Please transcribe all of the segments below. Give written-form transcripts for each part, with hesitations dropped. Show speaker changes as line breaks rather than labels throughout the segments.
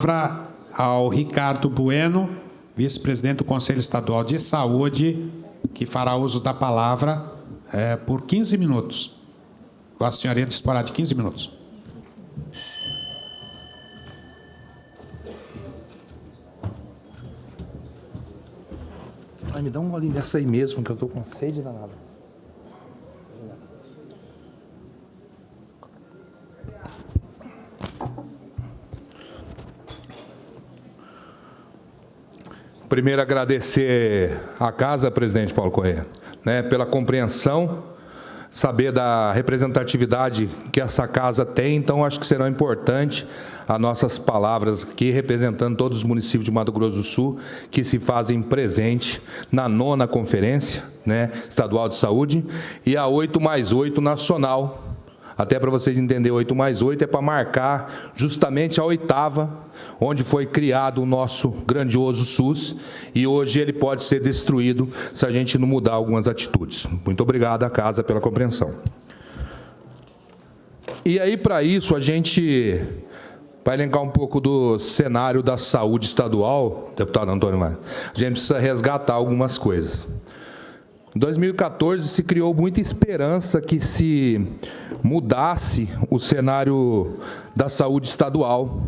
Palavra ao Ricardo Bueno, vice-presidente do Conselho Estadual de Saúde, que fará uso da palavra por 15 minutos. A senhoria disporá de 15 minutos.
Me dá um golinho dessa aí mesmo, que eu tô com sede danada. Primeiro, agradecer à Casa, presidente Paulo Corrêa, pela compreensão, saber da representatividade que essa Casa tem, então acho que serão importantes as nossas palavras aqui, representando todos os municípios de Mato Grosso do Sul, que se fazem presente na 9ª Conferência Estadual de Saúde e a 8+8 nacional. Até para vocês entenderem, 8+8 é para marcar justamente a 8ª, onde foi criado o nosso grandioso SUS, e hoje ele pode ser destruído se a gente não mudar algumas atitudes. Muito obrigado à Casa pela compreensão. E aí, para isso, a gente vai elencar um pouco do cenário da saúde estadual, deputado Antônio Maia. A gente precisa resgatar algumas coisas. Em 2014, se criou muita esperança que se mudasse o cenário da saúde estadual,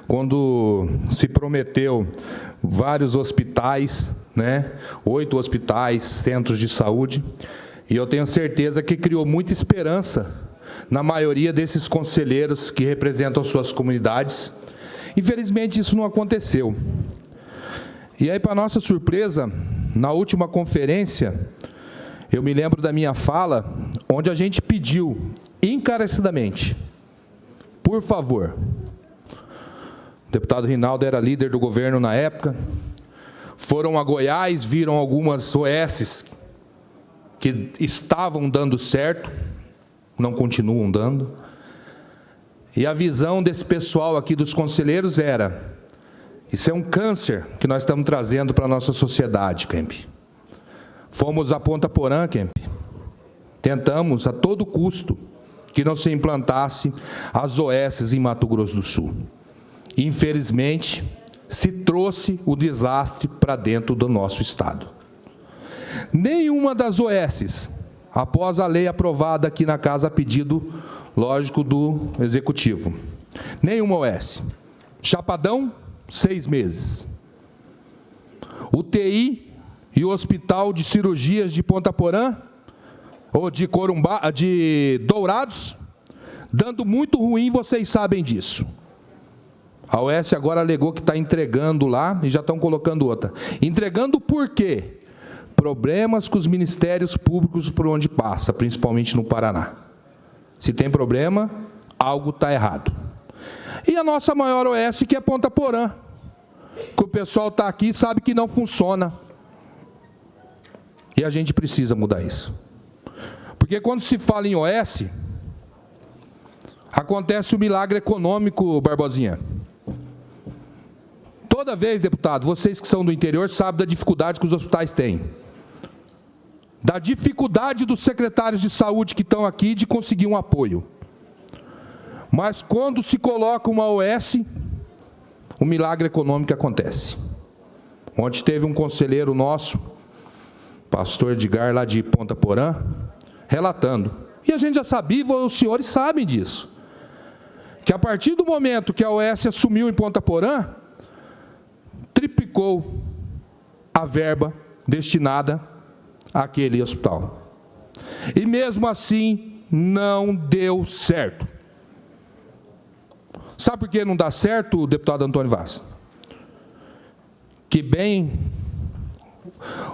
quando se prometeu vários hospitais, 8 hospitais, centros de saúde, e eu tenho certeza que criou muita esperança na maioria desses conselheiros que representam suas comunidades. Infelizmente, isso não aconteceu. E aí, para nossa surpresa, na última conferência, eu me lembro da minha fala, onde a gente pediu encarecidamente, por favor, o deputado Rinaldo era líder do governo na época, foram a Goiás, viram algumas OS que estavam dando certo, não continuam dando, e a visão desse pessoal aqui dos conselheiros era: isso é um câncer que nós estamos trazendo para a nossa sociedade, Kemp. Fomos a Ponta Porã, Kemp. Tentamos a todo custo que não se implantasse as OS em Mato Grosso do Sul. Infelizmente, se trouxe o desastre para dentro do nosso estado. Nenhuma das OS, após a lei aprovada aqui na Casa, a pedido, lógico, do Executivo. Nenhuma OS. Chapadão, 6 meses. UTI e o Hospital de Cirurgias de Ponta Porã, ou de Corumbá, de Dourados, dando muito ruim, vocês sabem disso. A OS agora alegou que está entregando lá e já estão colocando outra. Entregando por quê? Problemas com os ministérios públicos por onde passa, principalmente no Paraná. Se tem problema, algo está errado. E a nossa maior OS, que é Ponta Porã, que o pessoal está aqui e sabe que não funciona. E a gente precisa mudar isso. Porque quando se fala em OS, acontece o milagre econômico, Barbosinha. Toda vez, deputado, vocês que são do interior sabem da dificuldade que os hospitais têm. Da dificuldade dos secretários de saúde que estão aqui de conseguir um apoio. Mas quando se coloca uma OS, o milagre econômico acontece. Ontem teve um conselheiro nosso, pastor Edgar, lá de Ponta Porã, relatando. E a gente já sabia, os senhores sabem disso, que a partir do momento que a OS assumiu em Ponta Porã, triplicou a verba destinada àquele hospital. E mesmo assim, não deu certo. Sabe por que não dá certo, deputado Antônio Vaz? Que bem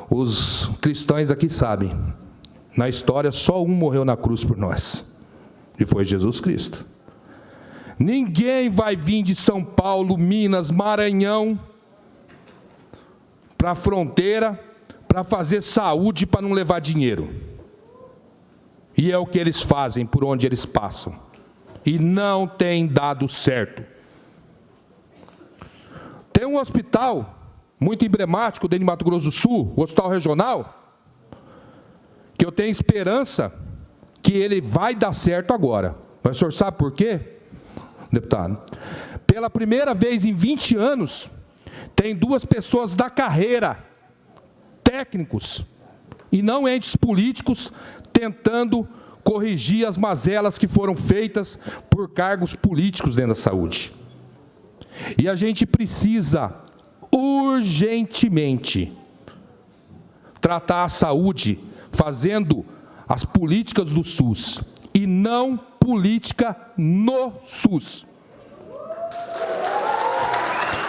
os cristãos aqui sabem, na história só um morreu na cruz por nós, e foi Jesus Cristo. Ninguém vai vir de São Paulo, Minas, Maranhão, para a fronteira, para fazer saúde, para não levar dinheiro. E é o que eles fazem por onde eles passam. E não tem dado certo. Tem um hospital muito emblemático dentro de Mato Grosso do Sul, o Hospital Regional, que eu tenho esperança que ele vai dar certo agora. Mas o senhor sabe por quê, deputado? pela primeira vez em 20 anos, tem 2 pessoas da carreira, técnicos, e não entes políticos, tentando corrigir as mazelas que foram feitas por cargos políticos dentro da saúde. E a gente precisa, urgentemente, tratar a saúde fazendo as políticas do SUS, e não política no SUS.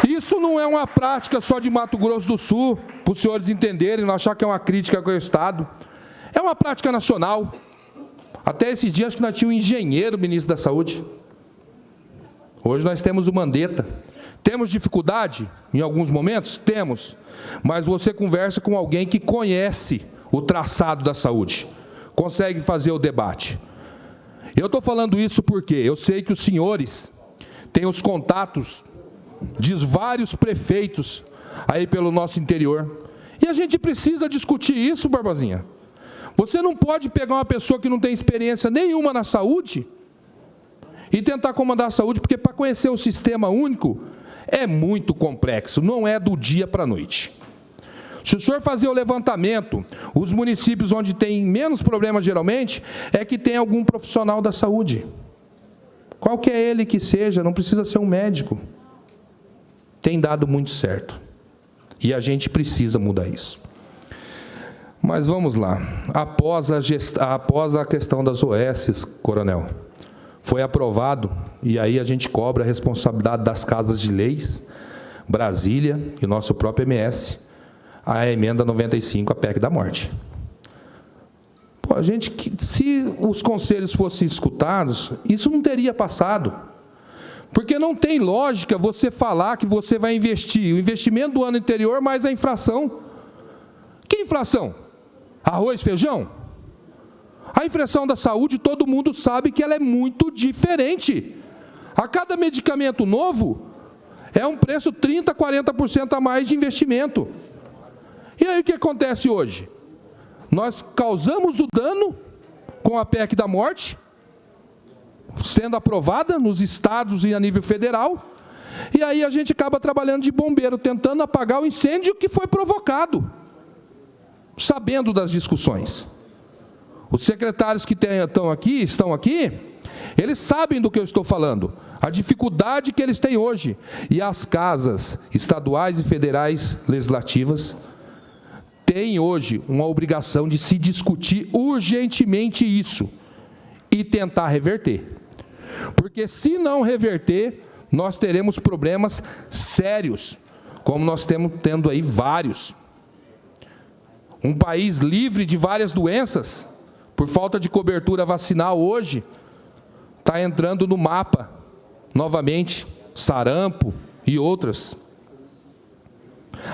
Isso não é uma prática só de Mato Grosso do Sul, para os senhores entenderem, não achar que é uma crítica com o Estado. É uma prática nacional. Até esses dias, acho que nós tínhamos um engenheiro ministro da Saúde. Hoje nós temos o Mandetta. Temos dificuldade em alguns momentos? Temos. Mas você conversa com alguém que conhece o traçado da saúde, consegue fazer o debate. Eu estou falando isso porque eu sei que os senhores têm os contatos de vários prefeitos aí pelo nosso interior. E a gente precisa discutir isso, Barbosinha. Você não pode pegar uma pessoa que não tem experiência nenhuma na saúde e tentar comandar a saúde, porque para conhecer o sistema único é muito complexo, não é do dia para a noite. Se o senhor fazer o levantamento, os municípios onde tem menos problemas geralmente, é que tem algum profissional da saúde. Qualquer ele que seja, não precisa ser um médico. Tem dado muito certo. E a gente precisa mudar isso. Mas vamos lá. Após a questão das OS, coronel, foi aprovado, e aí a gente cobra a responsabilidade das casas de leis, Brasília e o nosso próprio MS, a emenda 95, a PEC da morte. Pô, se os conselhos fossem escutados, isso não teria passado. Porque não tem lógica você falar que você vai investir o investimento do ano anterior mais a inflação. Que inflação? Arroz, feijão? A inflação da saúde, todo mundo sabe que ela é muito diferente. A cada medicamento novo, é um preço 30%, 40% a mais de investimento. E aí o que acontece hoje? Nós causamos o dano com a PEC da morte, sendo aprovada nos estados e a nível federal, e aí a gente acaba trabalhando de bombeiro, tentando apagar o incêndio que foi provocado, sabendo das discussões. Os secretários que estão aqui, eles sabem do que eu estou falando, a dificuldade que eles têm hoje, e as casas estaduais e federais legislativas têm hoje uma obrigação de se discutir urgentemente isso e tentar reverter. Porque se não reverter, nós teremos problemas sérios, como nós estamos tendo aí vários. Um país livre de várias doenças, por falta de cobertura vacinal hoje, está entrando no mapa, novamente, sarampo e outras.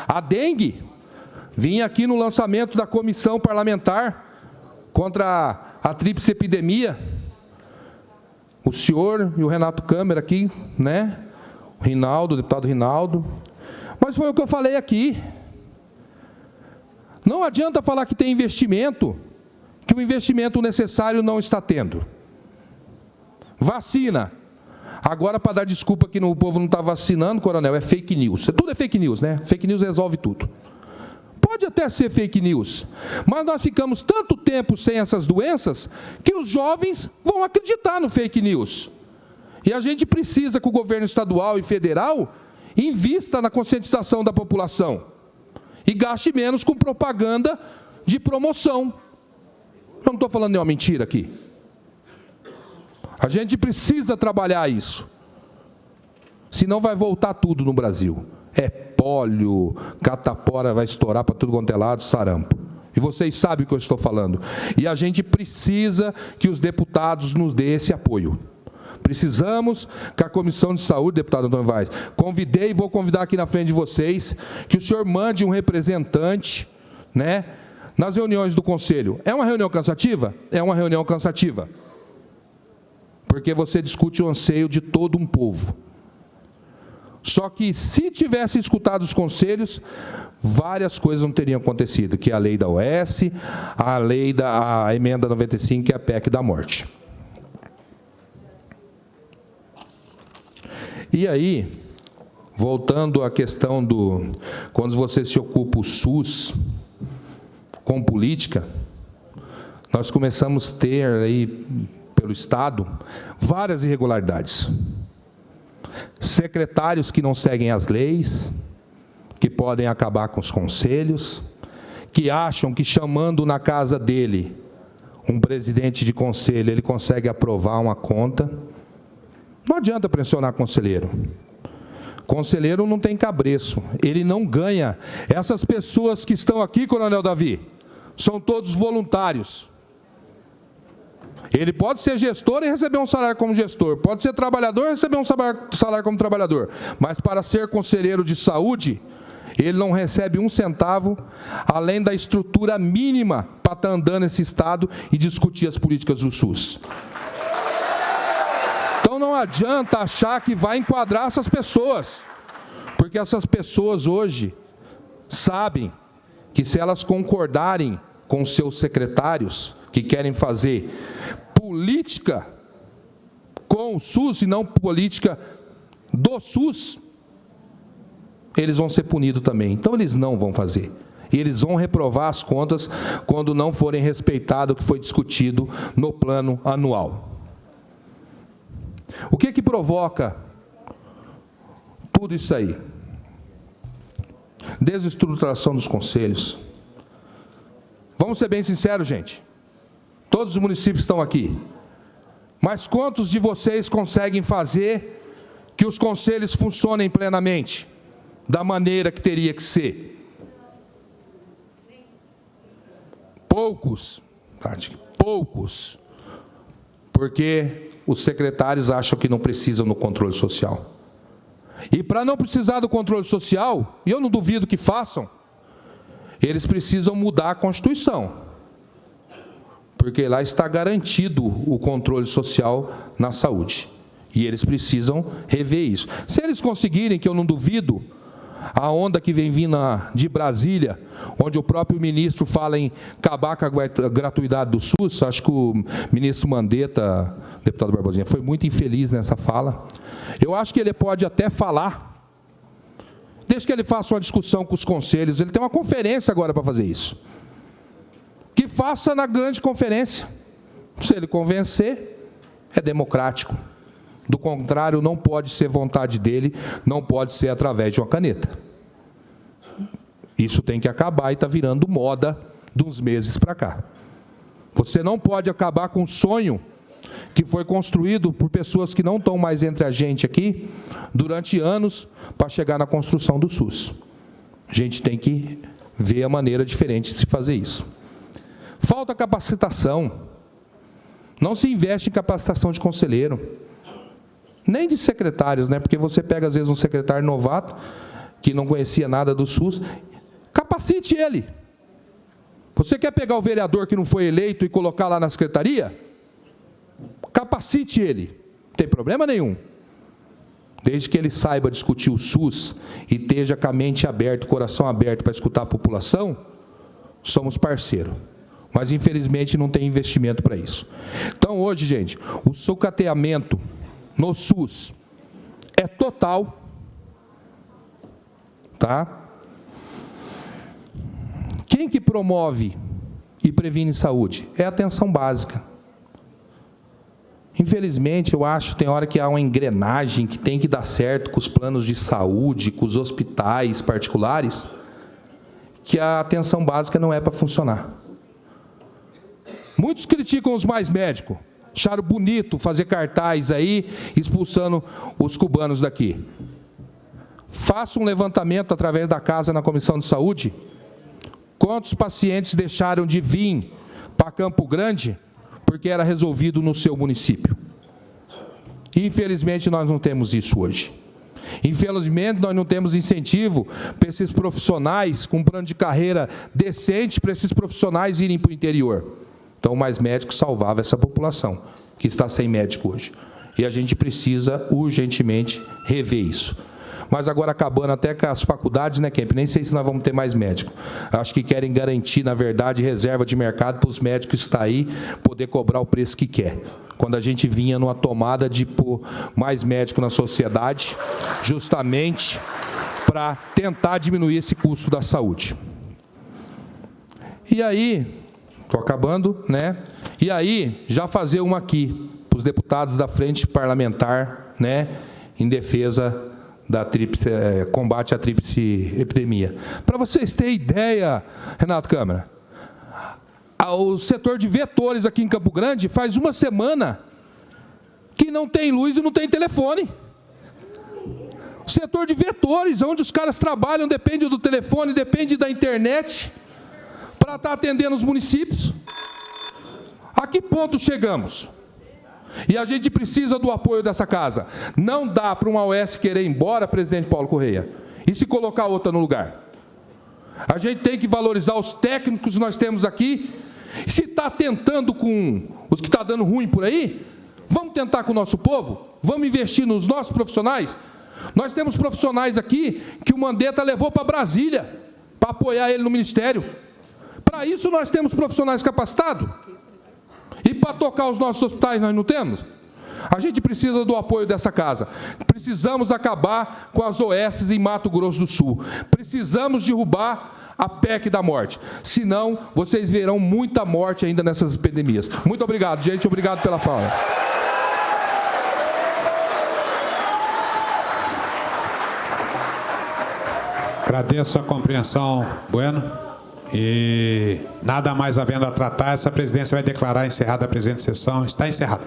A dengue, vim aqui no lançamento da comissão parlamentar contra a tríplice epidemia. O senhor e o Renato Câmara aqui, né? O Rinaldo, o deputado Rinaldo. Mas foi o que eu falei aqui. Não adianta falar que tem investimento, que o investimento necessário não está tendo. Vacina. Agora, para dar desculpa que o povo não está vacinando, coronel, é fake news. Tudo é fake news, né? Fake news resolve tudo. Pode até ser fake news, mas nós ficamos tanto tempo sem essas doenças que os jovens vão acreditar no fake news. E a gente precisa que o governo estadual e federal invista na conscientização da população e gaste menos com propaganda de promoção. Eu não estou falando nenhuma mentira aqui. A gente precisa trabalhar isso, senão vai voltar tudo no Brasil. É pólio, catapora vai estourar para tudo quanto é lado, sarampo. E vocês sabem o que eu estou falando. E a gente precisa que os deputados nos dêem esse apoio. Precisamos que a Comissão de Saúde, deputado Antônio Vaz, convidei e vou convidar aqui na frente de vocês, que o senhor mande um representante, né, nas reuniões do Conselho. É uma reunião cansativa? É uma reunião cansativa. Porque você discute o anseio de todo um povo. Só que, se tivesse escutado os conselhos, várias coisas não teriam acontecido, que é a lei da OS, a emenda 95 e a PEC da morte. E aí, voltando à questão do... Quando você se ocupa o SUS com política, nós começamos a ter aí, pelo Estado, várias irregularidades. Secretários que não seguem as leis, que podem acabar com os conselhos, que acham que chamando na casa dele um presidente de conselho, ele consegue aprovar uma conta. Não adianta pressionar conselheiro. Conselheiro não tem cabreço, ele não ganha. Essas pessoas que estão aqui, Coronel Davi, são todos voluntários. Ele pode ser gestor e receber um salário como gestor, pode ser trabalhador e receber um salário como trabalhador, mas para ser conselheiro de saúde, ele não recebe um centavo, além da estrutura mínima para estar andando nesse Estado e discutir as políticas do SUS. Então não adianta achar que vai enquadrar essas pessoas, porque essas pessoas hoje sabem que se elas concordarem com seus secretários que querem fazer política com o SUS e não política do SUS, eles vão ser punidos também. Então eles não vão fazer. E eles vão reprovar as contas quando não forem respeitado o que foi discutido no plano anual. O que provoca tudo isso aí? Desestruturação dos conselhos. Vamos ser bem sinceros, gente. Todos os municípios estão aqui. Mas quantos de vocês conseguem fazer que os conselhos funcionem plenamente, da maneira que teria que ser? Poucos. Poucos. Porque os secretários acham que não precisam do controle social. E para não precisar do controle social, e eu não duvido que façam, eles precisam mudar a Constituição. Porque lá está garantido o controle social na saúde. E eles precisam rever isso. Se eles conseguirem, que eu não duvido, a onda que vem vindo de Brasília, onde o próprio ministro fala em acabar com a gratuidade do SUS, acho que o ministro Mandetta, deputado Barbosinha, foi muito infeliz nessa fala. Eu acho que ele pode até falar, desde que ele faça uma discussão com os conselhos, ele tem uma conferência agora para fazer isso. Que faça na grande conferência. Se ele convencer, é democrático. Do contrário, não pode ser vontade dele, não pode ser através de uma caneta. Isso tem que acabar e está virando moda de uns meses para cá. Você não pode acabar com um sonho que foi construído por pessoas que não estão mais entre a gente aqui, durante anos, para chegar na construção do SUS. A gente tem que ver a maneira diferente de se fazer isso. Falta capacitação. Não se investe em capacitação de conselheiro. Nem de secretários, né? Porque você pega, às vezes, um secretário novato, que não conhecia nada do SUS, capacite ele. Você quer pegar o vereador que não foi eleito e colocar lá na secretaria? Capacite ele. Não tem problema nenhum. Desde que ele saiba discutir o SUS e esteja com a mente aberta, coração aberto para escutar a população, somos parceiros. Mas, infelizmente, não tem investimento para isso. Então, hoje, gente, o sucateamento no SUS é total, tá? Quem que promove e previne saúde? É a atenção básica. Infelizmente, eu acho que tem hora que há uma engrenagem que tem que dar certo com os planos de saúde, com os hospitais particulares, que a atenção básica não é para funcionar. Muitos criticam os mais médicos, acharam bonito fazer cartaz aí, expulsando os cubanos daqui. Faça um levantamento através da casa na Comissão de Saúde. Quantos pacientes deixaram de vir para Campo Grande porque era resolvido no seu município? Infelizmente, nós não temos isso hoje. Infelizmente, nós não temos incentivo para esses profissionais, com um plano de carreira decente, para esses profissionais irem para o interior. Então, mais médico salvava essa população, que está sem médico hoje. E a gente precisa, urgentemente, rever isso. Mas agora, acabando até com as faculdades, né, Kemp? Nem sei se nós vamos ter mais médico. Acho que querem garantir, na verdade, reserva de mercado para os médicos que estão aí, poder cobrar o preço que quer. quando a gente vinha numa tomada de pôr mais médico na sociedade, justamente para tentar diminuir esse custo da saúde. E aí, estou acabando, né? E aí, já fazer uma aqui, para os deputados da frente parlamentar, né, em defesa da combate à tríplice epidemia. Para vocês terem ideia, Renato Câmara, o setor de vetores aqui em Campo Grande faz uma semana que não tem luz e não tem telefone. O setor de vetores, onde os caras trabalham, depende do telefone, depende da internet, para estar atendendo os municípios. A que ponto chegamos? E a gente precisa do apoio dessa casa. Não dá para uma OS querer ir embora, presidente Paulo Correia, e se colocar outra no lugar. A gente tem que valorizar os técnicos que nós temos aqui. Se está tentando com os que está dando ruim por aí, vamos tentar com o nosso povo? Vamos investir nos nossos profissionais? Nós temos profissionais aqui que o Mandetta levou para Brasília para apoiar ele no ministério. Para isso nós temos profissionais capacitados. E para tocar os nossos hospitais nós não temos? A gente precisa do apoio dessa casa. Precisamos acabar com as OS em Mato Grosso do Sul. Precisamos derrubar a PEC da morte. Senão, vocês verão muita morte ainda nessas epidemias. Muito obrigado, gente. Obrigado pela fala.
Agradeço a compreensão, Bueno. E nada mais havendo a tratar, essa presidência vai declarar encerrada a presente sessão. Está encerrada.